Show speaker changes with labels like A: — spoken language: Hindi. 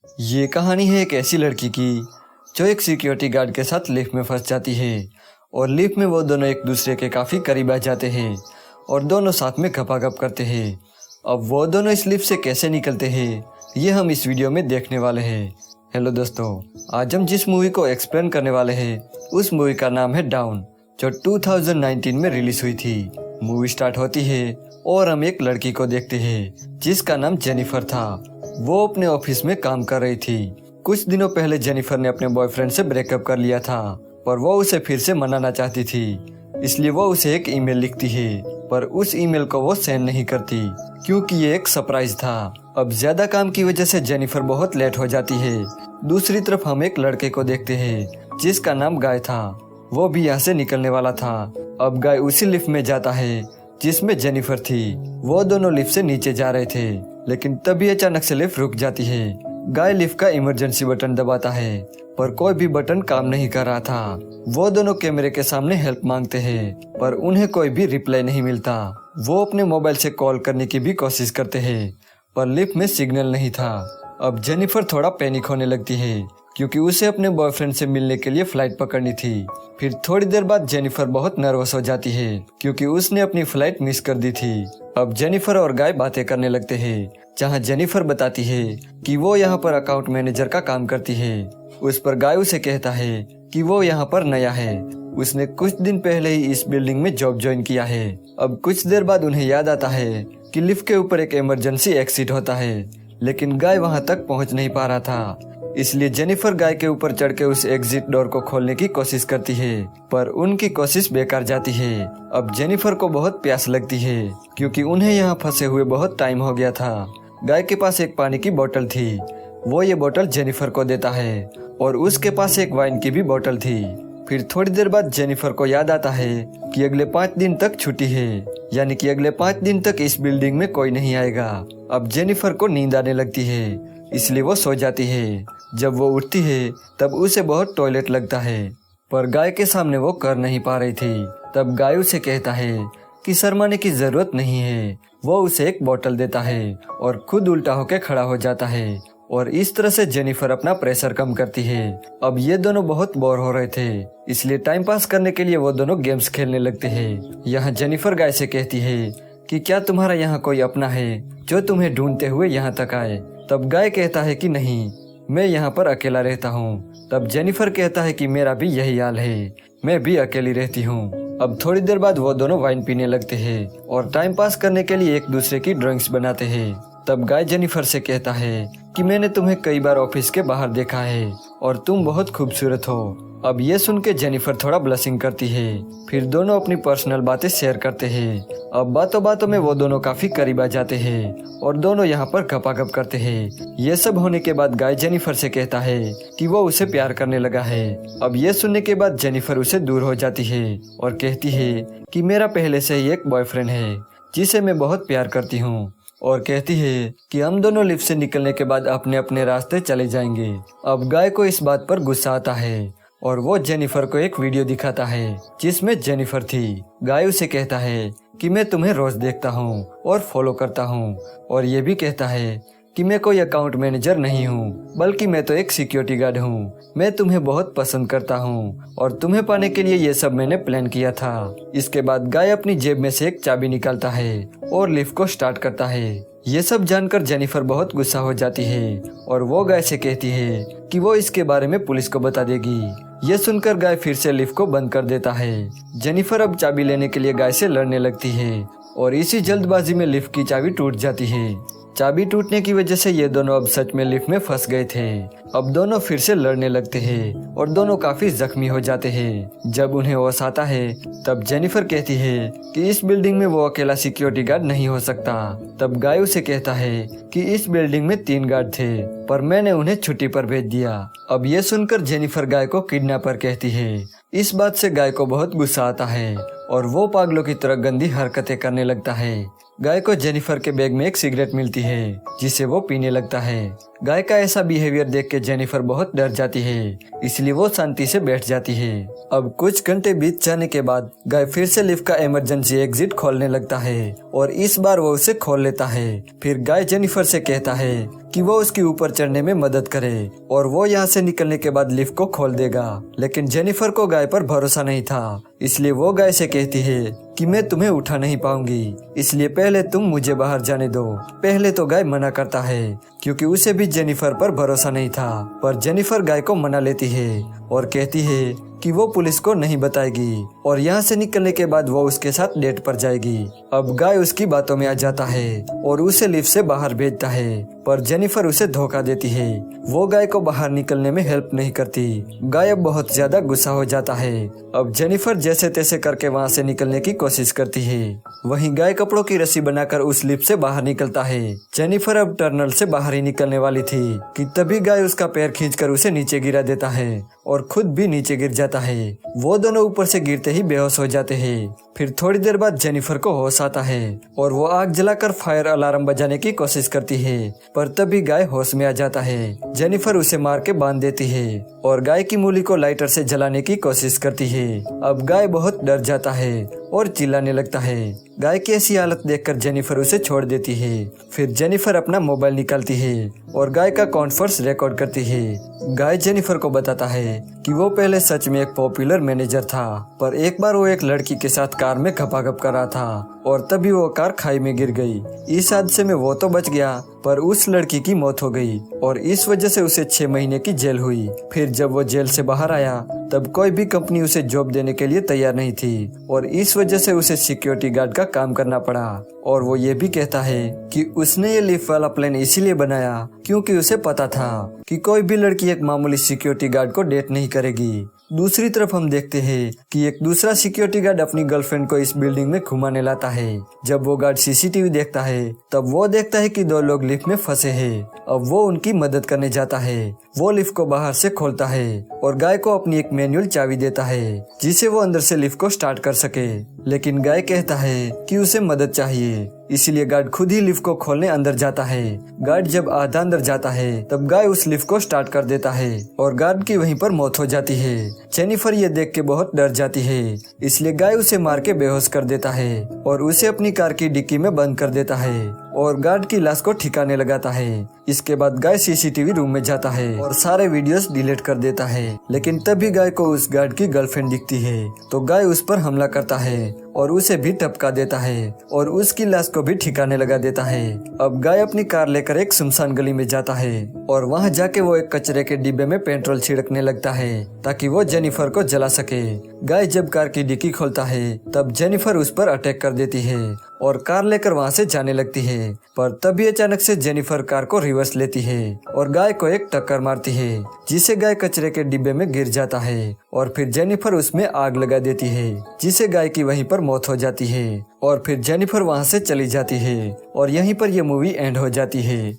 A: ये कहानी है एक ऐसी लड़की की जो एक सिक्योरिटी गार्ड के साथ लिफ्ट में फंस जाती है और लिफ्ट में वो दोनों एक दूसरे के काफ़ी करीब आ जाते हैं और दोनों साथ में गपागप करते हैं। अब वो दोनों इस लिफ्ट से कैसे निकलते हैं ये हम इस वीडियो में देखने वाले हैं। हेलो दोस्तों, आज हम जिस मूवी को एक्सप्लेन करने वाले हैं उस मूवी का नाम है डाउन, जो 2019 में रिलीज हुई थी। मूवी स्टार्ट होती है और हम एक लड़की को देखते हैं जिसका नाम जेनिफर था। वो अपने ऑफिस में काम कर रही थी। कुछ दिनों पहले जेनिफर ने अपने बॉयफ्रेंड से ब्रेकअप कर लिया था, पर वो उसे फिर से मनाना चाहती थी, इसलिए वो उसे एक ईमेल लिखती है, पर उस ईमेल को वो सेंड नहीं करती क्योंकि ये एक सरप्राइज था। अब ज्यादा काम की वजह से जेनिफर बहुत लेट हो जाती है। दूसरी तरफ हम एक लड़के को देखते हैं जिसका नाम गाय था। वो भी यहाँ से निकलने वाला था। अब गाय उसी लिफ्ट में जाता है जिसमें जेनिफर थी। वो दोनों लिफ्ट से नीचे जा रहे थे, लेकिन तभी अचानक से लिफ्ट रुक जाती है। गाय लिफ्ट का इमरजेंसी बटन दबाता है, पर कोई भी बटन काम नहीं कर रहा था। वो दोनों कैमरे के सामने हेल्प मांगते हैं, पर उन्हें कोई भी रिप्लाई नहीं मिलता। वो अपने मोबाइल से कॉल करने की भी कोशिश करते हैं, पर लिफ्ट में सिग्नल नहीं था। अब जेनिफर थोड़ा पैनिक होने लगती है क्योंकि उसे अपने बॉयफ्रेंड से मिलने के लिए फ्लाइट पकड़नी थी। फिर थोड़ी देर बाद जेनिफर बहुत नर्वस हो जाती है क्योंकि उसने अपनी फ्लाइट मिस कर दी थी। अब जेनिफर और गाय बातें करने लगते हैं, जहां जेनिफर बताती है कि वो यहाँ पर अकाउंट मैनेजर का काम करती है। उस पर गाय उसे कहता है कि वो यहाँ पर नया है, उसने कुछ दिन पहले ही इस बिल्डिंग में जॉब ज्वाइन किया है। अब कुछ देर बाद उन्हें याद आता है कि लिफ्ट के ऊपर एक इमरजेंसी एग्जिट होता है, लेकिन गाय वहां तक पहुंच नहीं पा रहा था। इसलिए जेनिफर गाय के ऊपर चढ़ के उस एग्जिट डोर को खोलने की कोशिश करती है, पर उनकी कोशिश बेकार जाती है। अब जेनिफर को बहुत प्यास लगती है क्योंकि उन्हें यहाँ फंसे हुए बहुत टाइम हो गया था। गाय के पास एक पानी की बोतल थी। वो ये बोतल जेनिफर को देता है और उसके पास एक वाइन की भी बोतल थी। फिर थोड़ी देर बाद जेनिफर को याद आता है कि अगले 5 दिन तक छुट्टी है, यानी कि अगले 5 दिन तक इस बिल्डिंग में कोई नहीं आएगा। अब जेनिफर को नींद आने लगती है, इसलिए वो सो जाती है। जब वो उठती है तब उसे बहुत टॉयलेट लगता है, पर गाय के सामने वो कर नहीं पा रही थी। तब गाय उसे कहता है कि शर्माने की जरूरत नहीं है। वो उसे एक बोतल देता है और खुद उल्टा होकर खड़ा हो जाता है, और इस तरह से जेनिफर अपना प्रेशर कम करती है। अब ये दोनों बहुत बोर हो रहे थे, इसलिए टाइम पास करने के लिए वो दोनों गेम्स खेलने लगते हैं। यहाँ जेनिफर गाय से कहती है कि क्या तुम्हारा यहाँ कोई अपना है जो तुम्हें ढूंढते हुए यहाँ तक आए। तब गाय कहता है कि नहीं, मैं यहाँ पर अकेला रहता हूँ। तब जेनिफर कहता है कि मेरा भी यही हाल है, मैं भी अकेली रहती हूँ। अब थोड़ी देर बाद वो दोनों वाइन पीने लगते हैं और टाइम पास करने के लिए एक दूसरे की ड्राइंग्स बनाते हैं। तब गाय जेनिफर से कहता है कि मैंने तुम्हें कई बार ऑफिस के बाहर देखा है और तुम बहुत खूबसूरत हो। अब ये सुन के जेनिफर थोड़ा ब्लशिंग करती है। फिर दोनों अपनी पर्सनल बातें शेयर करते हैं। अब बातों बातों में वो दोनों काफी करीब आ जाते हैं और दोनों यहाँ पर गपागप करते हैं। ये सब होने के बाद गाय जेनिफर से कहता है कि वो उसे प्यार करने लगा है। अब ये सुनने के बाद जेनिफर उसे दूर हो जाती है और कहती है कि मेरा पहले से ही एक बॉयफ्रेंड है जिसे मैं बहुत प्यार करती हूँ, और कहती है कि हम दोनों लिफ्ट से निकलने के बाद अपने अपने रास्ते चले जाएंगे। अब गाय को इस बात पर गुस्सा आता है और वो जेनिफर को एक वीडियो दिखाता है जिसमें जेनिफर थी। गाय उसे कहता है कि मैं तुम्हें रोज देखता हूँ और फॉलो करता हूँ, और ये भी कहता है कि मैं कोई अकाउंट मैनेजर नहीं हूँ, बल्कि मैं तो एक सिक्योरिटी गार्ड हूँ। मैं तुम्हें बहुत पसंद करता हूँ और तुम्हें पाने के लिए ये सब मैंने प्लान किया था। इसके बाद गाय अपनी जेब में से एक चाबी निकालता है और लिफ्ट को स्टार्ट करता है। ये सब जानकर जेनिफर बहुत गुस्सा हो जाती है और वो गाय से कहती है कि वो इसके बारे में पुलिस को बता देगी। ये सुनकर गाय फिर से लिफ्ट को बंद कर देता है। जेनिफर अब चाबी लेने के लिए गाय से लड़ने लगती है और इसी जल्दबाजी में लिफ्ट की चाबी टूट जाती है। चाबी टूटने की वजह से ये दोनों अब सच में लिफ्ट में फंस गए थे। अब दोनों फिर से लड़ने लगते हैं और दोनों काफी जख्मी हो जाते हैं। जब उन्हें होश आता है तब जेनिफर कहती है कि इस बिल्डिंग में वो अकेला सिक्योरिटी गार्ड नहीं हो सकता। तब गाय उसे कहता है कि इस बिल्डिंग में 3 गार्ड थे, पर मैंने उन्हें छुट्टी पर भेज दिया। अब ये सुनकर जेनिफर गाय को किडनैपर कहती है। इस बात से गाय को बहुत गुस्सा आता है और वो पागलों की तरह गंदी हरकतें करने लगता है। गाय को जेनिफर के बैग में एक सिगरेट मिलती है जिसे वो पीने लगता है। गाय का ऐसा बिहेवियर देख के जेनिफर बहुत डर जाती है, इसलिए वो शांति से बैठ जाती है। अब कुछ घंटे बीत जाने के बाद गाय फिर से लिफ्ट का इमरजेंसी एग्जिट खोलने लगता है और इस बार वो उसे खोल लेता है। फिर गाय जेनिफर से कहता है कि वो उसके ऊपर चढ़ने में मदद करे और वो यहाँ से निकलने के बाद लिफ्ट को खोल देगा। लेकिन जेनिफर को गाय पर भरोसा नहीं था, इसलिए वो गाय से कहती है कि मैं तुम्हें उठा नहीं पाऊंगी, इसलिए पहले तुम मुझे बाहर जाने दो। पहले तो गाय मना करता है क्योंकि उसे भी जेनिफर पर भरोसा नहीं था, पर जेनिफर गाय को मना लेती है और कहती है कि वो पुलिस को नहीं बताएगी और यहाँ से निकलने के बाद वो उसके साथ डेट पर जाएगी। अब गाय उसकी बातों में आ जाता है और उसे लिफ्ट से बाहर भेजता है, पर जेनिफर उसे धोखा देती है। वो गाय को बाहर निकलने में हेल्प नहीं करती। गाय अब बहुत ज्यादा गुस्सा हो जाता है। अब जेनिफर जैसे तैसे करके वहाँ से निकलने की कोशिश करती है। वहीं गाय कपड़ों की रस्सी बनाकर उस लिफ्ट से बाहर निकलता है। जेनिफर अब टनल से बाहर ही निकलने वाली थी कि तभी गाय उसका पैर खींचकर उसे नीचे गिरा देता है और खुद भी नीचे गिर जाता है। वो दोनों ऊपर से गिरते ही बेहोश हो जाते हैं। फिर थोड़ी देर बाद जेनिफर को होश आता है और वो आग जलाकर फायर अलार्म बजाने की कोशिश करती है, पर तभी गाय होश में आ जाता है। जेनिफर उसे मार के बांध देती है और गाय की मूली को लाइटर से जलाने की कोशिश करती है। अब गाय बहुत डर जाता है और चिल्लाने लगता है। गाय की ऐसी हालत देखकर जेनिफर उसे छोड़ देती है। फिर जेनिफर अपना मोबाइल निकालती है और गाय का कॉन्फ्रेंस रिकॉर्ड करती है। गाय जेनिफर को बताता है कि वो पहले सच में एक पॉपुलर मैनेजर था, पर एक बार वो एक लड़की के साथ कार में घपाघप कर रहा था और तभी वो कार खाई में गिर गई। इस हादसे में वो तो बच गया, पर उस लड़की की मौत हो गई और इस वजह से उसे 6 महीने की जेल हुई। फिर जब वो जेल से बाहर आया तब कोई भी कंपनी उसे जॉब देने के लिए तैयार नहीं थी और इस वजह से उसे सिक्योरिटी गार्ड का काम करना पड़ा। और वो ये भी कहता है कि उसने ये लिफ्ट वाला प्लान इसीलिए बनाया क्योंकि उसे पता था कि कोई भी लड़की एक मामूली सिक्योरिटी गार्ड को डेट नहीं करेगी। दूसरी तरफ हम देखते हैं कि एक दूसरा सिक्योरिटी गार्ड अपनी गर्लफ्रेंड को इस बिल्डिंग में घुमाने लाता है। जब वो गार्ड सीसीटीवी देखता है तब वो देखता है कि 2 लोग लिफ्ट में फंसे हैं। अब वो उनकी मदद करने जाता है। वो लिफ्ट को बाहर से खोलता है और गाय को अपनी एक मैनुअल चाबी देता है जिसे वो अंदर से लिफ्ट को स्टार्ट कर सके। लेकिन गाय कहता है कि उसे मदद चाहिए, इसलिए गार्ड खुद ही लिफ्ट को खोलने अंदर जाता है। गार्ड जब आधा अंदर जाता है तब गाय उस लिफ्ट को स्टार्ट कर देता है और गार्ड की वहीं पर मौत हो जाती है। जेनिफर ये देख के बहुत डर जाती है, इसलिए गाय उसे मार के बेहोश कर देता है और उसे अपनी कार की डिक्की में बंद कर देता है और गार्ड की लाश को ठिकाने लगाता है। इसके बाद गाय सीसीटीवी रूम में जाता है और सारे वीडियोस डिलीट कर देता है। लेकिन तभी गाय को उस गार्ड की गर्लफ्रेंड दिखती है तो गाय उस पर हमला करता है और उसे भी टपका देता है और उसकी लाश को भी ठिकाने लगा देता है। अब गाय अपनी कार लेकर एक सुनसान गली में जाता है और वहां जाके वो एक कचरे के डिब्बे में पेट्रोल छिड़कने लगता है ताकि वो जेनिफर को जला सके। गाय जब कार की डिक्की खोलता है तब जेनिफर उस पर अटैक कर देती है और कार लेकर वहां से जाने लगती है, पर तभी अचानक से जेनिफर कार को रिवर्स लेती है और गाय को एक टक्कर मारती है जिसे गाय कचरे के डिब्बे में गिर जाता है और फिर जेनिफर उसमें आग लगा देती है जिसे गाय की वहीं पर मौत हो जाती है और फिर जेनिफर वहां से चली जाती है और यहीं पर यह मूवी एंड हो जाती है।